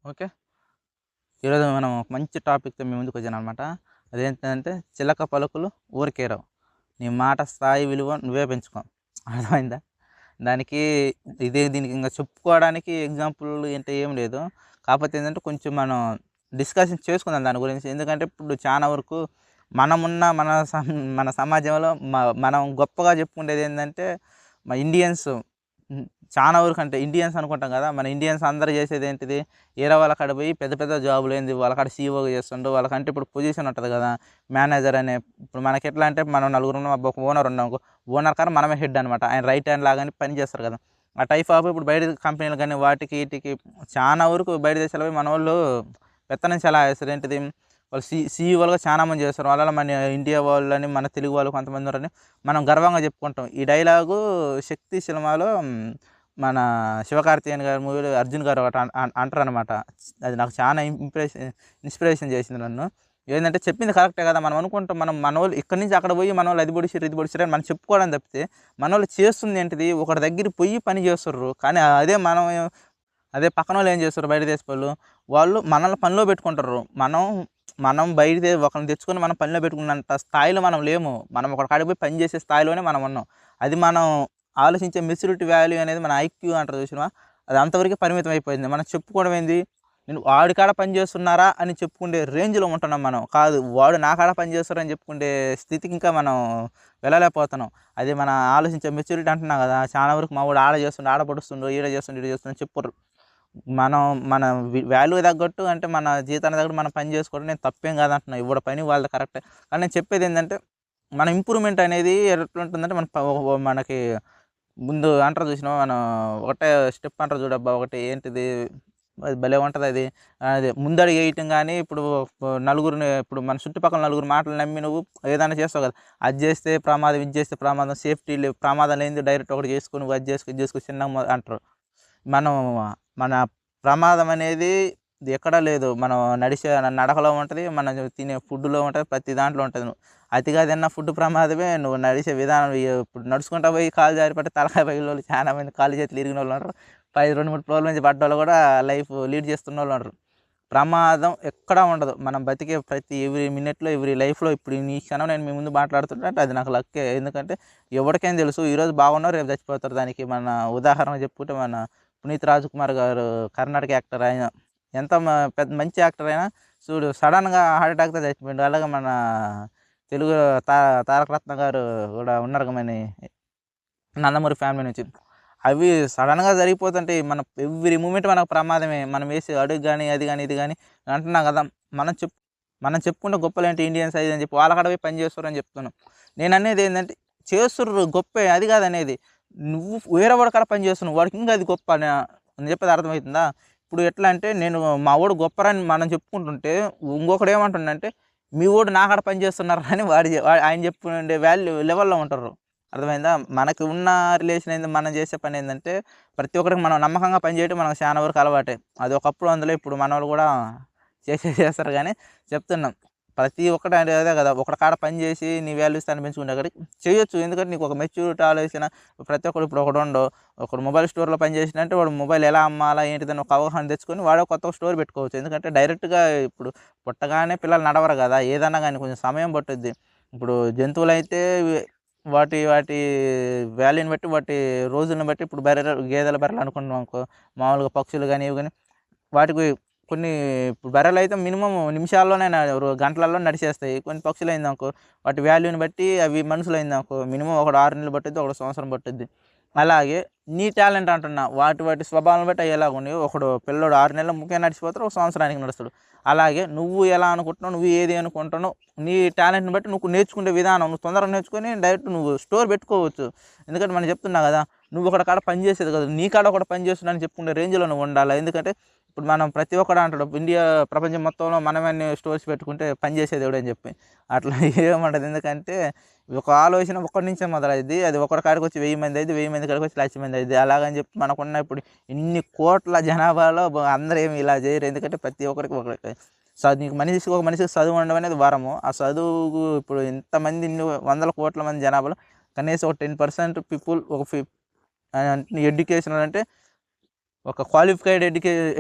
Okay. ఈరోజు మనం ఒక మంచి టాపిక్‌తో మీ ముందుకొచ్చాననమాట. అదేంటంటే చిలక పలుకులు ఊరికే రావు. నీ మాట స్థాయి విలువ నువ్వే పెంచుకో. అర్థమైందా? దానికి దీనికి ఇంక చెప్పుకోవడానికి ఎగ్జాంపుల్ అంటే ఏం లేదు. కాకపోతే ఏంటంటే కొంచెం మనం డిస్కషన్ చేసుకుందాం దాని గురించి. ఎందుకంటే ఇప్పుడు చానా వరకు మనమున్న మన సమాజంలో మనం గొప్పగా చెప్పుకునేదేందంటే ఇండియన్స్. హ్మ్. చానా వరకు అంటే ఇండియన్స్ అనుకుంటాం గదా! మన ఇండియన్స్ అందరూ చేసేదేంటిది? ఏరే వాళ్ళ కాడ పోయి పెద్ద పెద్ద జాబులేంది వాళ్ళ కాడ సీఈఓగా చేస్తుండు. వాళ్ళకంటే ఇప్పుడు పొజిషన్ ఉంటది గదా! మేనేజర్ అనే ఇప్పుడు మనకెట్లా అంటే మనం నలుగురున్నాం. ఒక ఓనర్ ఉన్నామనుకో, ఓనర్ కన్నా మనమే హెడ్ అనమాట. ఆయన రైట్ హ్యాండ్ లాగానే పని చేస్తారు గదా! ఆ టైప్ ఆఫ్ ఇప్పుడు బయట కంపెనీలు గాని వాటికి ఈటికి చానా వరకు బయట దేశాల్లో పోయి మనోళ్ళు పెత్తనం చెలాయిస్తారు. ఏంటిది? వాళ్ళు సీఈఓలుగా చానా మంది చేస్తారు. వాళ్ళలో మన ఇండియా వాళ్ళని, మన తెలుగు వాళ్ళు కొంతమంది ఉన్నారని మనం గర్వంగా చెప్పుకుంటాం. ఈ డైలాగు 'శక్తి' సినిమాలో మన 'శివకార్తికేయన్' గారి మూవీలో అర్జున్ గారు ఒకటి అంటారనమాట. అది నాకు చాలా ఇన్స్పిరేషన్ చేసింది నన్ను. ఏందంటే చెప్పింది కరెక్టే కదా! మనం అనుకుంటాం మనోళ్ళు ఇక్కడి నుంచి అక్కడ పోయి మనోళ్ళు అది పొడిచిర్రు, ఇది పొడిచిర్రు అని మనం చెప్పుకోవడం తప్పితే, మనోళ్ళు చేస్తుంది ఏంటిది? ఒకడి దగ్గరికి పొయ్యి పని చేస్తుర్రు. కానీ అదే పక్కనోళ్ళు ఏం చేస్తుర్రు బయట దేశపోళ్ళు, వాళ్ళు మనల్ని పనిలో పెట్టుకుంటారు. మనం మనం ఒకరిని తెచ్చుకొని మనం పనిలో పెట్టుకున్నంత స్థాయిలో మనం లేము. మనం ఒకడి కాడికి పోయి పని చేసే స్థాయిలోనే మనం ఉన్నాం. అది మనం ఆలోచించే మెచ్యూరిటీ వాల్యూ అనేది మన ఐక్యూ అంటారు చూసినవా? అది అంతవరకే పరిమితం అయిపోయింది. మనం చెప్పుకోవడం ఏంది? నేను వాడి కాడ పని చేస్తున్నారా అని చెప్పుకునే రేంజ్‌లో ఉంటున్నాం మనం. కాదు వాడు నా కాడ పని చేస్తారని చెప్పుకునే స్థితికి ఇంకా మనం వెళ్ళలేకపోతున్నాం. అది మన ఆలోచించే మెచ్యూరిటీ అంటున్నా కదా! చాలా వరకు మా వోడు ఆడ చేస్తుండు, ఆడ పొడుస్తుండు, ఈడ చేస్తుండు, ఈడ చేస్తుండు అని చెప్పుర్రు. మనం మన వాల్యూకి తగ్గట్టు అంటే మన జీతానికి తగ్గట్టు మనం పని చేసుకోవడం నేను తప్పేం కాదంటున్నా. ఎవడి పని వాళ్ళది కరెక్టే. కానీ నేను చెప్పేదేందంటే, మన ఇంప్రూవ్‌మెంట్ అనేది ఎట్లుంటుందంటే మనకి ముందు అంటారు చూసినావా? మనం ఒకటే స్టెప్ అంటారు చూడబ్బా! ఒకటి ఏంటిది? అది భలే ఉంటదది. అదే ముందడుగేయటం గాని, ఇప్పుడు మన చుట్టుపక్కల నలుగురు మాటలు నమ్మి నువ్వు ఏదైనా చేస్తావు కదా! అది చేస్తే ప్రమాదం, ఇది చేస్తే ప్రమాదం, సేఫ్టీ ప్రమాదం లేనిది డైరెక్ట్ ఒకటి చేసుకో, నువ్వు అది చేసుకో, ఇది చేసుకో చిన్నగా అంటారు. మనం మన ప్రమాదం అనేది ఎక్కడా లేదు. మనం నడిచే నడకలో ఉంటది. మనం తినే ఫుడ్‌లో ఉంటది. ప్రతి దాంట్లో ఉంటది. అతిగా తిన్న ఫుడ్ ప్రమాదమే. నువ్వు నడిచే విధానం ఇప్పుడు నడుచుకుంటా పోయి కాలు జారిపడి తలకాయ పగిలినోళ్ళు చాలా మంది కాళ్ళు చేతులు ఇరిగినోళ్ళు ఉన్నారు. 2, 3 ఫ్లోర్‌ల నుంచి పడ్డోళ్ళు కూడా లైఫ్ లీడ్ చేస్తున్నోళ్ళు ఉన్నారు. ప్రమాదం ఎక్కడా ఉండదు. మనం బతికే ప్రతి ఎవ్రీ మినిట్‌లో, ఎవ్రీ లైఫ్‌లో ఇప్పుడు ఈ క్షణం నేను మీ ముందు మాట్లాడుతుంటే అంటే అది నాకు లక్కే. ఎందుకంటే ఎవడికేం తెలుసు ఈరోజు బాగున్నారు, రేపు చచ్చిపోతారు. దానికి మన ఉదాహరణ చెప్పుకుంటే మన 'పునీత్ రాజ్‌కుమార్' గారు కర్ణాటక యాక్టర్ ఆయన. ఎంత పెద్ద మంచి యాక్టర్ అయినా చూడు సడెన్‌గా హార్ట్ అటాక్‌తో చచ్చిపోయిండు. అలాగే మన తెలుగు తా 'తారక రత్న' గారు కూడా ఉన్నారుగా మన 'నందమూరి' ఫ్యామిలీ నుంచి. అవి సడెన్‌గా జరిగిపోతుంటాయి. ఎవ్రీ మూమెంట్ మనకు ప్రమాదమే. మనం వేసే అడుగు గాని, అది గాని, ఇది గాని అంటున్నాం గదా! మనం చెప్ మనం చెప్పుకుంటే గొప్పలేంటి ఇండియన్స్ అది అని చెప్పి వాళ్ళ కాడ పోయి పని చేస్తుర్రని చెప్తున్నాం. నేననేదేందంటే చేస్తుర్రు గొప్పే అది కాదనేది. నువ్వు వేరే వాడి కాడ పని చేస్తున్నావు. వాడికి ఇంకా అది గొప్ప నేను చెప్పేది అర్థమవుతుందా? ఇప్పుడు ఎట్లా అంటే నేను మా వోడు గొప్పరని మనం చెప్పుకుంటుంటే ఇంకొకడేమంటుండంటే మీ వోడు నా కాడ పని చేస్తున్నారా అని ఆయన చెప్పుకునే లెవెల్‌లో ఉంటారు. అర్థమైందా? మనకి ఉన్న రిలేషన్ ఏంది మనం చేసే పనేందంటే, ప్రతి ఒక్కరికి మనం నమ్మకంగా పని చేయడం మనకు చానా వరకు అలవాటే. అది ఒకప్పుడు అందులో ఇప్పుడు మనోళ్ళు గూడా చేస్తారు గానీ, చెప్తున్నాం. ప్రతి ఒక్కటి అంటే అదే గదా! ఒకడి కాడ పని జేసి నీ వాల్యూస్ తాను పెంచుకునే కాడికి చేయొచ్చు. ఎందుకంటే నీకొక మెచ్యూరిటీ ఆలోచన ప్రతి ఒక్కడు ఇప్పుడు ఒకడు మొబైల్ స్టోర్‌లో పని చేసిండంటే వాడు మొబైల్ ఎలా అమ్మాలా ఏంటిదని ఒక అవగాహన తెచ్చుకొని వాడే కొత్తగా స్టోర్ పెట్టుకోవచ్చు. ఎందుకంటే డైరెక్ట్‌గా ఇప్పుడు పుట్టగానే పిల్లలు నడవరు గదా! ఏదన్నా గానీ కొంచెం సమయం పట్టుద్ది. ఇప్పుడు జంతువులైతే వాటి వాటి వాల్యూని బట్టి, వాటి రోజులను బట్టి ఇప్పుడు గేదెలు, బర్రెలు అనుకున్నామనుకో, మామూలుగా పక్షులు గాని, ఇవి గాని వాటికి కొన్ని ఇప్పుడు బర్రెలైతే మినిమమ్ నిమిషాల్లోనే గంటలలో నడిచేస్తాయి. కొన్ని పక్షులయిందనుకో, వాటి వాల్యూని బట్టి అవి మనుషులయిందనుకో, మినిమమ్ ఒకడు 6 నెలలు పట్టుద్ది, ఒకడు సంవత్సరం పట్టుద్ది. అలాగే నీ టాలెంట్ అంటున్నా. వాటి స్వభావాలను బట్టి అయ్యేలాగున్నయి. ఒకడు పిల్లోడు 6 నెలల ముఖ్యంగా నడిచిపోతాడు. ఒక సంవత్సరానికి నడుస్తాడు. అలాగే నువ్వు ఎలా అనుకుంటున్నావు, నువ్వు ఏది అనుకుంటున్నావు, నీ టాలెంట్‌ని బట్టి నువ్వు నేర్చుకునే విధానం, నువ్వు తొందరగా నేర్చుకొని డైరెక్ట్ నువ్వు స్టోర్ పెట్టుకోవచ్చు. ఎందుకంటే మనం చెప్తున్నా గదా! నువ్వు ఒకడి కాడ పని చేసేది కాదు. నీ కాడ ఒకడు పని చేస్తున్నాడని చెప్పుకునే రేంజ్‌లో నువ్వుండాల. ఎందుకంటే ఇప్పుడు మనం ప్రతి ఒక్కడు అంటాడు ప్రపంచం మొత్తంలో మనమే అన్ని స్టోర్స్ పెట్టుకుంటే పని చేసేది ఎవడని చెప్పి. అట్లా ఏముండదు. ఎందుకంటే ఒక ఆలోచన ఒక్కడి నుంచే మొదలైద్ది. అది ఒకడి కాడికొచ్చి 1000 మంది అయిద్ది. 1000 మంది కాడికొచ్చి 1,00,000 మంది అయిద్ది. అలాగని చెప్పి మనకున్న ఇప్పుడు ఇన్ని కోట్ల జనాభాలో అందరూ ఏమి ఇలా చేయరు. ఎందుకంటే ప్రతి ఒక్కరికి నీకు ఒక మనిషికి చదువు ఉండడం అనేది వరము. ఆ చదువుకు ఇప్పుడు ఇంతమంది ఇన్ని వందల కోట్ల మంది జనాభాలో కనీసం ఒక 10% పీపుల్ ఎడ్యుకేషనల్ అంటే ఒక క్వాలిఫైడ్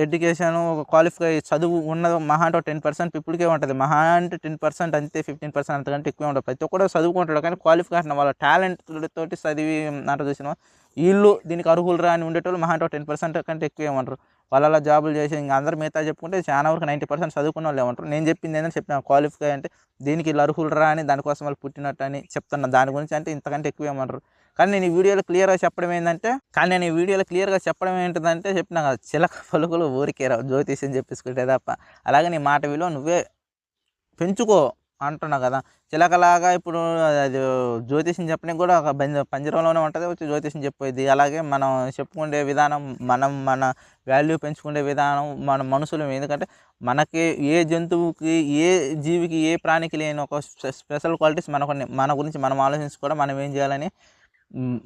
ఎడ్యుకేషన్, ఒక క్వాలిఫై చదువు ఉన్నది మహా అంటే 10% పీపుల్‌కే ఉంటది. మహా అంటే 10% అంతే, 15% అంతకంటే ఎక్కువే ఉండదు. ప్రతి ఒక్కడు చదువుకుంటాడు. కానీ క్వాలిఫికేషన్ వాళ్ళ టాలెంట్ తోటి చదివి అంటారు చూసినావా? ఈళ్ళు దీనికి అర్హులురా అని ఉండేటోళ్ళు మహా అంటే 10% కంటే ఎక్కువ ఏమంటరు. వాళ్ళలా జాబులు చేసి ఇంక అందరూ మిగతా చెప్పుకుంటే చాలా వరకు 90% చదువుకున్నోళ్ళే ఉంటారు. నేను చెప్పింది ఏంటంటే చెప్పిన క్వాలిఫై అంటే దీనికి ఈళ్ళు అర్హులురా అని, దానికోసం వాళ్ళు పుట్టినట్టని చెప్తున్నా. దాని గురించి అంటే ఇంతకంటే ఎక్కువ ఏమనరు. కానీ నేను ఈ వీడియోలో క్లియర్‌గా చెప్పడం ఏంటిదంటే చెప్పినా కదా! చిలక పలుకులు ఊరికే రావు. జ్యోతిష్యం చెప్పించుకుంటే తప్ప. అలాగే నీ మాట విలువ నువ్వే పెంచుకో అంటున్నా కదా! చిలకలాగా ఇప్పుడు అది జ్యోతిష్యం చెప్పడానికి కూడా ఒక పంజరంలోనే ఉంటది. వచ్చి జ్యోతిష్యం చెప్పిద్ది. అలాగే మనం చెప్పుకునే విధానం, మన వాల్యూ పెంచుకునే విధానం, మన మనుషులం. ఎందుకంటే మనకి ఏ జంతువుకి, ఏ జీవికి, ఏ ప్రాణికి లేని ఒక స్పెషల్ క్వాలిటీస్ మనకున్నాయి. మన గురించి మనం ఆలోచించుకోవడం, మనం ఏం చేయాలని,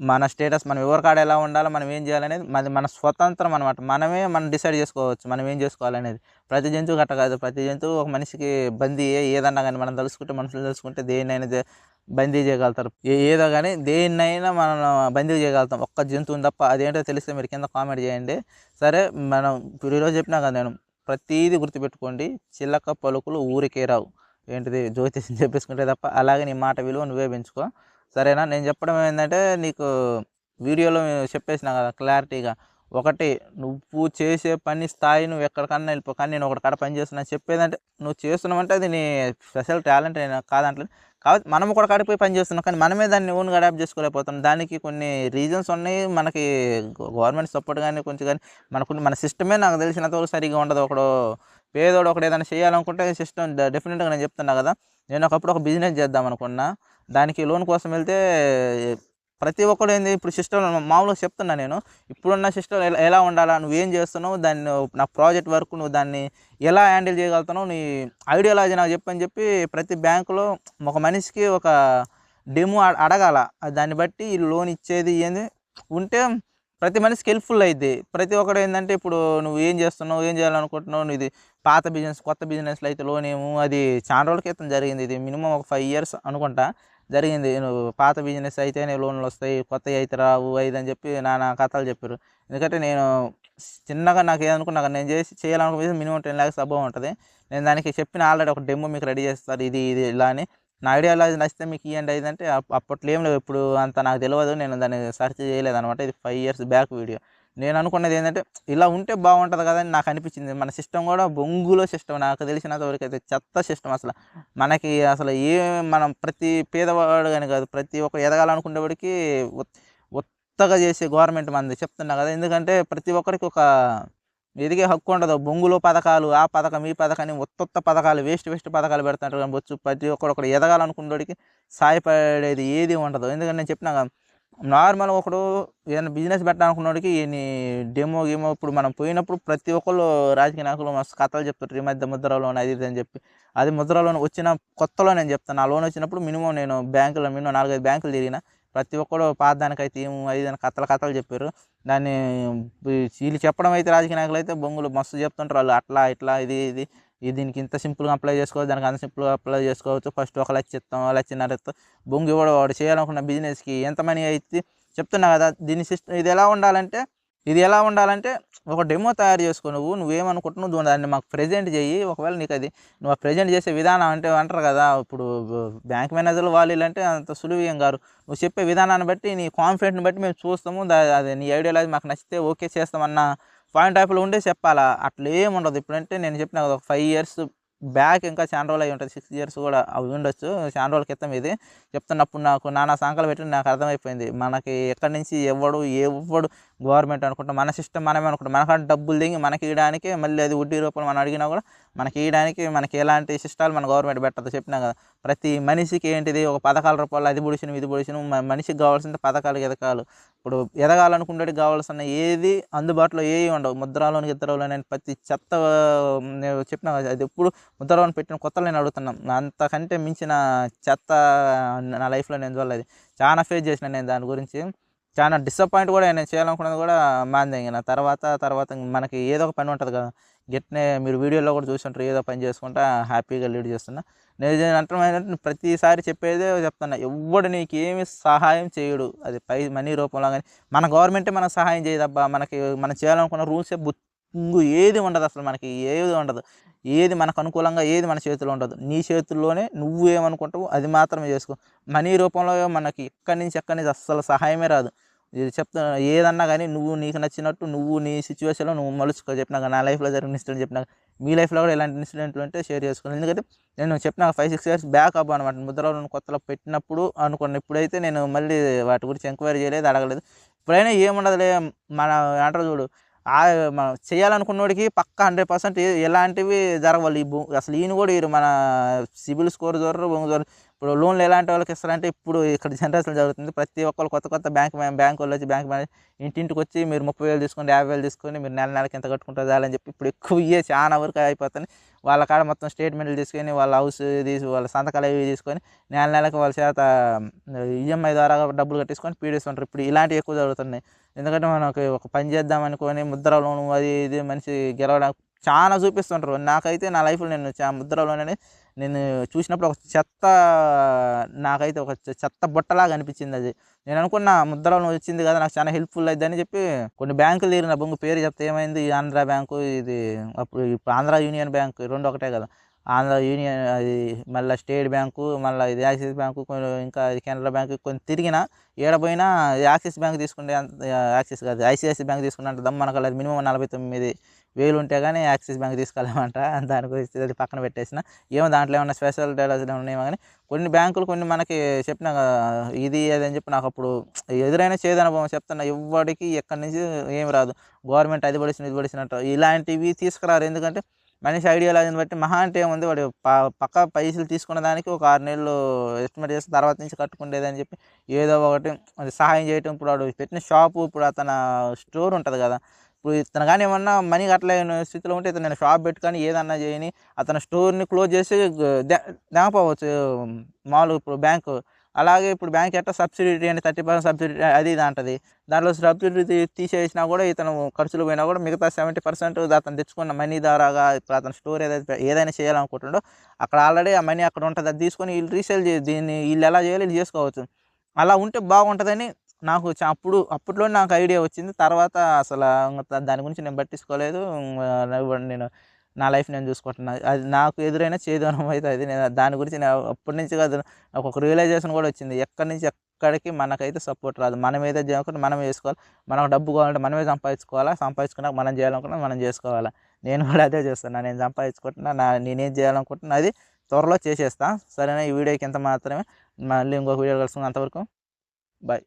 మన స్టేటస్ మనం ఎవరి కాడ ఎలా ఉండాలో, మనం ఏం చేయాలనేది మన స్వతంత్రం అనమాట. మనం డిసైడ్ చేసుకోవచ్చు. మనం ఏం చేసుకోవాలనేది. ప్రతి జంతువుకి అట్ట కాదు. ప్రతి జంతువు ఒక మనిషికి బందీయే. ఏదన్నా గాని మనం తలుసుకుంటే, మనుషులు తలుసుకుంటే దేన్నైనా బందీ చేయగలుగుతారు. ఏదో గాని దేన్నైనా మనం బందీ చేయగలుగుతాం. ఒక్క జంతువుని తప్ప. అదేంటో తెలిస్తే మీరు కింద కామెంట్ చేయండి. సరే, మనం ఇప్పుడు ఈరోజు చెప్పినా కదా నేను. ప్రతీది గుర్తుపెట్టుకోండి. చిలక పలుకులు ఊరికే రావు. ఏంటిది జ్యోతిష్యం చెప్పేసుకుంటే తప్ప. అలాగే నీ మాట విలువ నువ్వే పెంచుకో. సరేనా? నేను చెప్పడం ఏందంటే నీకు వీడియోలో చెప్పేసినా కదా క్లారిటీగా. ఒకటి, నువ్వు చేసే పని స్థాయి నువ్వు ఎక్కడికన్నా వెళ్ళిపో. కానీ నేను ఒకటి కాడ పని చేస్తున్నా చెప్పేదంటే నువ్వు చేస్తున్నావంటే అది నీ స్పెషల్ టాలెంట్ నేను కాదంటలేదు. కాకపోతే మనం ఒక కాడికి పోయి పని చేస్తున్నాం. కానీ మనమే దాన్ని ఓన్‌గా అడాప్ట్ చేసుకోలేకపోతున్నాం. దానికి కొన్ని రీజన్స్ ఉన్నాయి. మనకి గవర్నమెంట్ సపోర్ట్ గాని కొంచెం గాని మన సిస్టమే నాకు తెలిసినంత వరకు సరిగ్గా ఉండదు. పేదోడు ఒకడు ఏదైనా చేయాలనుకుంటే సిస్టమ్ డెఫినిట్‌గా నేను చెప్తున్నా కదా! నేను ఒకప్పుడు ఒక బిజినెస్ చేద్దాం అనుకున్నా. దానికి లోన్ కోసం వెళ్తే ప్రతి ఒక్కడు ఏంది ఇప్పుడు సిస్టమ్‌లో మామూలుగా చెప్తున్నా నేను. ఇప్పుడున్న సిస్టమ్ ఎలా ఉండాలా? నువ్వేం చేస్తున్నావు? నా ప్రాజెక్ట్ వర్క్ నువ్వు దాన్ని ఎలా హ్యాండిల్ చేయగలుగుతున్నావు? నీ ఐడియాలజీ నాకు చెప్పని చెప్పి ప్రతి బ్యాంకులో ఒక మనిషికి ఒక డెమో అడగాల. దాన్ని బట్టి ఈ లోన్ ఇచ్చేది ఏంది ఉంటే ప్రతి మనిషికి హెల్ప్‌ఫుల్ అయిద్ది. ప్రతి ఒక్కడు ఏందంటే ఇప్పుడు నువ్వు ఏం చేస్తున్నావు? ఏం చేయాలనుకుంటున్నావు? నీది పాత బిజినెస్, కొత్త బిజినెస్‌లో అయితే లోన్ ఏమో అది చాలా రోజుల క్రితం జరిగింది. ఇది మినిమమ్ ఒక 5 ఇయర్స్ అనుకుంటా జరిగింది. నువ్వు పాత బిజినెస్ అయితేనే లోన్‌లొస్తాయి. కొత్తయి అయితే రావు. అది అని చెప్పి నానా కథలు చెప్పారు. ఎందుకంటే నేను చిన్నగా నాకేదనుకున్నా నేను చేయాలనుకున్న బిజినెస్ మినిమమ్ 10 లాక్స్ అబోవ్ ఉంటది. నేను దానికి చెప్పిన ఆల్రెడీ ఒక డెమో మీకు రెడీ చేస్తారు. ఇది ఇలా అని. నా ఐడియాలజీ నచ్చితే మీకు ఇయ్యండి అది అంటే అప్పట్లో ఏం లేవు. ఇప్పుడు అంత నాకు తెలవదు. నేను దాన్ని సెర్చ్ చేయలేదనమాట. ఇది 5 ఇయర్స్ బ్యాక్ వీడియో. నేను అనుకున్నది ఏందంటే ఇలా ఉంటే బాగుంటది కదా అని నాకు అనిపించింది. మన సిస్టమ్ కూడా బొంగులో సిస్టమ్ నాకు తెలిసినంత వరకైతే చెత్త సిస్టమ్ అసల. మనకి అసలు మనం ప్రతి పేదవాడు అని కాదు, ప్రతి ఒక్క ఎదగాలనుకునేవాడికి ఉత్తగా చేసే గవర్నమెంట్ మనది చెప్తున్నా కదా! ఎందుకంటే ప్రతి ఒక్కరికి ఒక ఎదిగే హక్కు ఉండదు. బొంగులో పథకాలు, ఆ పథకం, ఈ పథకం అని ఉత్తుత్త పథకాలు, వేస్ట్ పథకాలు పెడుతుంటారు కానీ బొచ్చు ప్రతి ఒక్కడు ఒకడు ఎదగాలనుకున్నోడికి సాయపడేది ఏది ఉండదు. ఎందుకంటే నేను చెప్పినా కదా! నార్మల్‌గా ఒకడు ఏదైనా బిజినెస్ పెట్టాలనుకున్నోడికి గిమో ఇప్పుడు మనం పోయినప్పుడు ప్రతి ఒక్కళ్ళు రాజకీయ నాయకులు మస్తు కథలు చెప్తుంటారు. ఈ మధ్య ముద్ర లోన్ అది ఇది అని చెప్పి. అది ముద్ర లోన్ వచ్చిన కొత్తలో నేను చెప్తాను. ఆ లోన్ వచ్చినప్పుడు మినిమమ్ నేను మినిమమ్ 4, 5 బ్యాంకులు తిరిగిన. ప్రతి ఒక్కడు పాతదానికైతే ఏమో అది ఇది అని కథలు చెప్పారు. దాన్ని వీళ్ళు చెప్పడం అయితే రాజకీయ నాయకులైతే బొంగులు మస్తు చెప్తుంటారు. వాళ్ళు అట్లా, ఇట్లా, దీనికి ఇంత సింపుల్‌గా అప్లై చేసుకోవచ్చు. దానికి అంత సింపుల్‌గా అప్లై చేసుకోవచ్చు. ఫస్ట్ 1,00,000 ఇస్తాం, 1,00,000 ఇస్తాం. బొంగు వాడు చేయాలనుకున్న బిజినెస్‌కి ఎంత మనీ అయిద్ది చెప్తున్నా కదా! ఇది ఎలా ఉండాలంటే ఒక డెమో తయారు చేసుకో నువ్వేమనుకుంటున్నావు దాన్ని మాకు ప్రెజెంట్ చెయ్యి. ఒకవేళ నీకది నువ్వు ఆ ప్రెజెంట్ చేసే విధానం అంటే అంటారు కదా! ఇప్పుడు బ్యాంక్ మేనేజర్లు వాళ్ళు వీళ్ళంటే అంత సులువు ఏం గారు. నువ్వు చెప్పే విధానాన్ని బట్టి, నీ కాన్ఫిడెంట్‌ని బట్టి మేము చూస్తాము. అది నీ ఐడియాలజీ మాకు నచ్చితే ఓకే చేస్తామన్న పాయింట్ ఆఫ్‌లో ఉండే చెప్పాలా. అట్లేముండదు. ఇప్పుడంటే నేను చెప్పినా కదా! ఒక 5 ఇయర్స్ బ్యాక్ ఇంకా చానా రోజులు అయ్యుంటది. 6 ఇయర్స్ కూడా అయ్యుండొచ్చు. చానా రోజుల క్రితం ఇది. చెప్తున్నప్పుడు నాకు నానా సాంకలు పెట్టి నాకు అర్థమైపోయింది. మనకి ఎక్కడి నుంచి ఎవ్వడు గవర్నమెంట్ అనుకుంటాం. మన సిస్టమ్ మనమే అనుకుంటాం. మనకాడ డబ్బులు దింగి మనకియడానికే మళ్ళీ అది వడ్డీ రూపంలో మనం అడిగినా కూడా మనకియడానికి మనకి ఎలాంటి శిష్టాలు మన గవర్నమెంట్ పెట్టదు. చెప్పినా కదా! ప్రతి మనిషికి ఏంటిది ఒక పథకాల రూపంలో అది పొడిచినవి, ఇది పొడిచినవి మనిషికి కావాల్సింది పథకాలు, గిథకాలు. ఇప్పుడు ఎదగాలనుకున్నోడికి కావాల్సిన ఏది అందుబాటులో ఏవి ఉండవు. ముద్రాలోని, గిద్రాలోని అని ప్రతి చెత్త నేను చెప్పినా కదా! అది ఎప్పుడు ముద్రాలోని పెట్టిన కొత్తలో నేను అడుగుతున్నా. అంతకంటే మించిన చెత్త నా లైఫ్‌లో నేను చూడలేదు. చానా ఫేస్ చేసినా నేను దాని గురించి. చానా డిసప్పాయింట్ కూడా నేను చేయాలనుకున్నది కూడా మానిందే ఇంక. తర్వాత మనకి ఏదో ఒక పని ఉంటది కదా! గిట్నే మీరు వీడియోలో కూడా చూసుంటారు, ఏదో పని చేసుకుంటా హ్యాపీగా లీడ్ చేస్తున్నా. నేను అంటాం ఏంటంటే ప్రతిసారి చెప్పేదే చెప్తున్నా, ఎవ్వడు నీకేమి సహాయం చేయడు. అది మనీ రూపంలో గానీ, మన గవర్నమెంటే మనకు సహాయం చేయదబ్బా! మనకి మనం చేయాలనుకున్న రూల్సే బొత్తింగు ఏది ఉండదు అసలు మనకి. ఏది ఉండదు. ఏది మనకు అనుకూలంగా ఏది మన చేతిలో ఉండదు. నీ చేతుల్లోనే నువ్వు ఏమనుకుంటావో అది మాత్రమే చేసుకో. మనీ రూపంలో మనకి ఎక్కడి నుంచి అస్సలు సహాయమే రాదు. ఇది చెప్తున్నా, ఏదన్నా గానీ నువ్వు నీకు నచ్చినట్టు నువ్వు నీ సిట్యుయేషన్‌లో నువ్వు మలుచుకో. చెప్పినాక నా లైఫ్‌లో జరిగిన ఇన్సిడెంట్ చెప్పినాక, మీ లైఫ్‌లో కూడా ఇలాంటి ఇన్సిడెంట్లు ఉంటే షేర్ చేసుకోండి. ఎందుకంటే నేను చెప్పినాక 5, 6 ఇయర్స్ బ్యాక్ అవ్వనమాట. ముద్ర లోన్ కొత్తలో పెట్టినప్పుడు అనుకున్న. ఇప్పుడైతే నేను మళ్ళీ వాటి గురించి ఎంక్వైరీ చేయలేదు, అడగలేదు. ఇప్పుడైనా ఏముండదులే, మన అంటారు చూడు, మనం చేయాలనుకున్నోడికి పక్కా 100% ఎలాంటివి జరగవాలి. అసలు ఈయన కూడా ఈయన మన సిబిల్ స్కోర్ చూడరు, బొంగు చూడరు. ఇప్పుడు లోన్‌లు ఎలాంటి వాళ్ళకి ఇస్తారంటే, ఇప్పుడు ఇక్కడ జనరేషన్ జరుగుతుంది. ప్రతి ఒక్కళ్ళు కొత్త కొత్త బ్యాంకోళ్ళు వచ్చి బ్యాంక్ మేనేజర్ ఇంటింటికొచ్చి మీరు 30,000 తీసుకోండి, 50,000 తీసుకొని మీరు నెలకి ఇంత కట్టుకుంటే చాలని చెప్పి ఇప్పుడు ఎక్కువ ఇయ్యే చాలా వరకు అయిపోతున్నాయి. వాళ్ళ కాడ మొత్తం స్టేట్మెంట్‌లు తీసుకొని, వాళ్ళ హౌస్ వాళ్ళ సంతకాలు అవి తీసుకొని నెలకి వాళ్ళ చేత ఈఎంఐ ద్వారా డబ్బులు కట్టేసుకొని పీడిస్తుంటారు. ఇప్పుడు ఇలాంటివి ఎక్కువ జరుగుతున్నాయి. ఎందుకంటే మనకి ఒక పని చేద్దాం అనుకోని ముద్ర లోను అది ఇది మనిషి గెలవడానికి చాలా చూపిస్తుంటారు. నాకైతే నా లైఫ్‌లో నేను ముద్ర లోన్ అనేది నేను చూసినప్పుడు ఒక నాకైతే ఒక చెత్త బుట్టలాగా అనిపించిందది. నేను అనుకున్న ముద్ర లోన్ వచ్చింది కదా! నాకు చాలా హెల్ప్‌ఫుల్ అయిద్దని చెప్పి కొన్ని బ్యాంకులు తిరిగిన. బొంగు పేరు చెప్తే ఏమైంది, ఆంధ్ర బ్యాంకు ఇది, ఇప్పుడు ఆంధ్ర యూనియన్ బ్యాంక్ 2 ఒకటే కదా! ఆంధ్ర యూనియన్ అది, మళ్ళా స్టేట్ బ్యాంకు, మళ్ళా ఇది యాక్సిస్ బ్యాంకు, ఇంకా కెనరా బ్యాంకు కొన్ని తిరిగినా, ఏడ పోయినా యాక్సిస్ బ్యాంక్ తీసుకుంటే యాక్సిస్ కాదు, ఐసీఐసీఐ బ్యాంక్ తీసుకున్నంత దమ్ము మనకలేదు. మినిమం 49,000 ఉంటే గానీ యాక్సిస్ బ్యాంక్ తీసుకోలేమంట. దాని గురించి అది పక్కన పెట్టేసిన. ఏమో దాంట్లో ఏమన్నా స్పెషల్ డీటెయిల్స్ ఉన్నాయేమో గానీ, కొన్ని బ్యాంకులు కొన్ని మనకి చెప్పినా కదా, ఇది అది అని చెప్పి నాకప్పుడు ఎదురైన చేదనుభవం చెప్తున్నా. ఎవ్వడికి ఎక్కడి నుంచి ఏమి రాదు. గవర్నమెంట్ అది పడేసింది ఇది పడేసినట్టు ఇలాంటివి తీసుకురారు. ఎందుకంటే మనిషి ఐడియాలజీని బట్టి మహా అంటే ఏముంది, వాడు పక్కా పైసలు తీసుకున్న దానికి ఒక 6 నెలలు ఎస్టిమేట్ చేసి తర్వాత నుంచి కట్టుకుండేదని చెప్పి ఏదో ఒకటి అది సహాయం చేయటం. ఇప్పుడు వాడు పెట్టిన షాపు, ఇప్పుడు అతని స్టోర్ ఉంటది కదా! ఇప్పుడు ఇతను గాని ఏమన్నా మనీ కట్టలేని స్థితిలో ఉంటే, ఇతను నేను షాప్ పెట్టుకొని ఏదన్నా చేయని అతని స్టోర్‌ని క్లోజ్ చేసి దెంగపోవచ్చు మామూలుగా ఇప్పుడు బ్యాంకు. అలాగే ఇప్పుడు బ్యాంక్ ఎట్టా సబ్సిడీ ఇయ్యండి, 30% సబ్సిడీ అది ఇది అంటది. దాంట్లో సబ్సిడీ తీసేసినా కూడా ఇతను ఖర్చులు పోయినా కూడా మిగతా 70% అతను తెచ్చుకున్న మనీ ద్వారాగా ఇప్పుడు అతను స్టోర్ ఏదైనా చేయాలనుకుంటుండో అక్కడ ఆల్రెడీ ఆ మనీ అక్కడ ఉంటది. అది తీసుకొని వీళ్ళు రీసేల్ దీన్ని వీళ్ళు ఎలా చేయాలో వీళ్ళు చేసుకోవచ్చు. అలా ఉంటే బాగుంటదని నాకు అప్పట్లోనే నాకు ఐడియా వచ్చింది. తర్వాత అసల దాని గురించి నేను పట్టించుకోలేదు. నేను నా లైఫ్ నేను చూసుకుంటున్నా. అది నాకు ఎదురైన చేదు అనుభవం అయితే అది. నేను దాని గురించి అప్పటి నుంచి కాదు, నాకొక రియలైజేషన్ కూడా వచ్చింది. ఎక్కడి నుంచి ఎక్కడికి మనకైతే సపోర్ట్ రాదు. మనం ఏదైతే చేయనుకుంటే మనమే చేసుకోవాలి. మనకు డబ్బు కావాలంటే మనమే సంపాదించుకోవాలా. సంపాదించుకున్నాక మనం చేయాలనుకున్నది మనం చేసుకోవాలా. నేను కూడా అదే చేస్తున్నా. నేను సంపాదించుకుంటున్నా. నేనేం చేయాలనుకుంటున్నా అది త్వరలో చేసేస్తా. సరేనా? ఈ వీడియోకి ఇంత మాత్రమే. మళ్ళీ ఇంకొక వీడియో కలుసుకుందాం. అంతవరకు బాయ్.